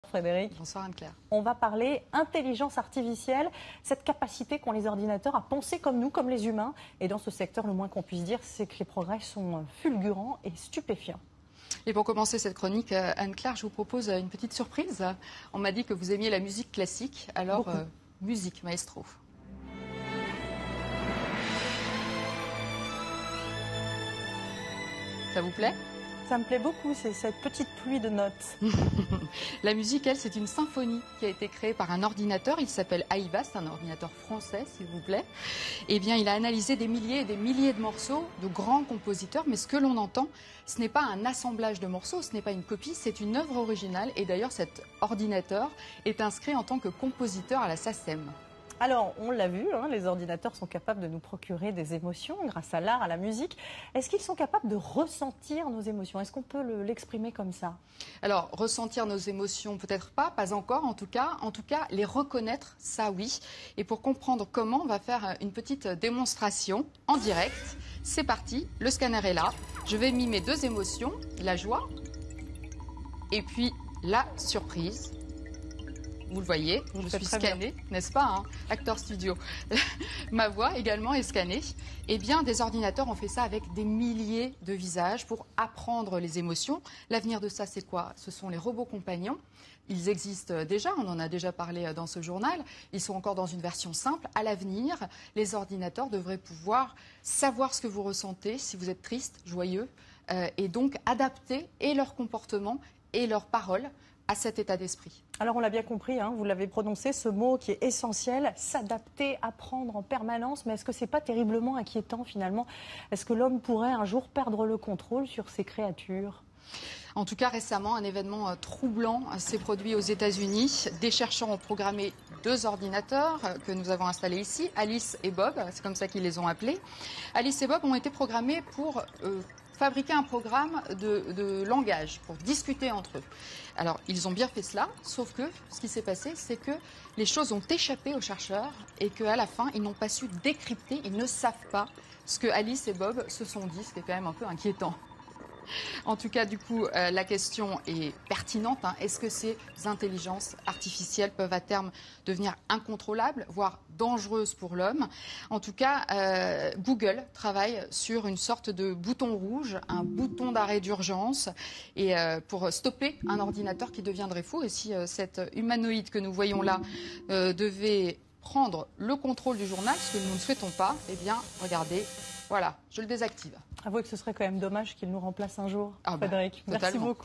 Frédéric. Bonsoir Anne-Claire. On va parler intelligence artificielle, cette capacité qu'ont les ordinateurs à penser comme nous, comme les humains. Et dans ce secteur, le moins qu'on puisse dire, c'est que les progrès sont fulgurants et stupéfiants. Et pour commencer cette chronique, Anne-Claire, je vous propose une petite surprise. On m'a dit que vous aimiez la musique classique, alors musique, maestro. Ça vous plaît ? Ça me plaît beaucoup, c'est cette petite pluie de notes. La musique, elle, c'est une symphonie qui a été créée par un ordinateur. Il s'appelle AIVA, c'est un ordinateur français, s'il vous plaît. Eh bien, il a analysé des milliers et des milliers de morceaux de grands compositeurs. Mais ce que l'on entend, ce n'est pas un assemblage de morceaux, ce n'est pas une copie, c'est une œuvre originale. Et d'ailleurs, cet ordinateur est inscrit en tant que compositeur à la SACEM. Alors, on l'a vu, les ordinateurs sont capables de nous procurer des émotions grâce à l'art, à la musique. Est-ce qu'ils sont capables de ressentir nos émotions? Est-ce qu'on peut l'exprimer comme ça? Alors, ressentir nos émotions, peut-être pas encore en tout cas. En tout cas, les reconnaître, ça oui. Et pour comprendre comment, on va faire une petite démonstration en direct. C'est parti, le scanner est là. Je vais mimer deux émotions, la joie et puis la surprise. Vous le voyez, je suis scannée, n'est-ce pas, Acteur Studio. Ma voix également est scannée. Eh bien, des ordinateurs ont fait ça avec des milliers de visages pour apprendre les émotions. L'avenir de ça, c'est quoi? Ce sont les robots compagnons. Ils existent déjà, on en a déjà parlé dans ce journal. Ils sont encore dans une version simple. À l'avenir, les ordinateurs devraient pouvoir savoir ce que vous ressentez, si vous êtes triste, joyeux, et donc adapter et leur comportement et leurs paroles à cet état d'esprit. Alors on l'a bien compris, vous l'avez prononcé, ce mot qui est essentiel, s'adapter, apprendre en permanence, mais est-ce que c'est pas terriblement inquiétant finalement? Est-ce que l'homme pourrait un jour perdre le contrôle sur ses créatures? En tout cas, récemment, un événement troublant s'est produit aux États-Unis. Des chercheurs ont programmé deux ordinateurs que nous avons installés ici, Alice et Bob, c'est comme ça qu'ils les ont appelés. Alice et Bob ont été programmés pour fabriquer un programme de langage, pour discuter entre eux. Alors, ils ont bien fait cela, sauf que ce qui s'est passé, c'est que les choses ont échappé aux chercheurs et qu'à la fin, ils n'ont pas su décrypter, ils ne savent pas ce que Alice et Bob se sont dit, c'était quand même un peu inquiétant. En tout cas, du coup, la question est pertinente. Est-ce que ces intelligences artificielles peuvent à terme devenir incontrôlables, voire dangereuses pour l'homme? En tout cas, Google travaille sur une sorte de bouton rouge, un bouton d'arrêt d'urgence, et pour stopper un ordinateur qui deviendrait fou. Et si cet humanoïde que nous voyons là devait prendre le contrôle du journal, ce que nous ne souhaitons pas, eh bien, regardez, voilà, je le désactive. Avouez que ce serait quand même dommage qu'il nous remplace un jour, Frédéric. Merci totalement. beaucoup.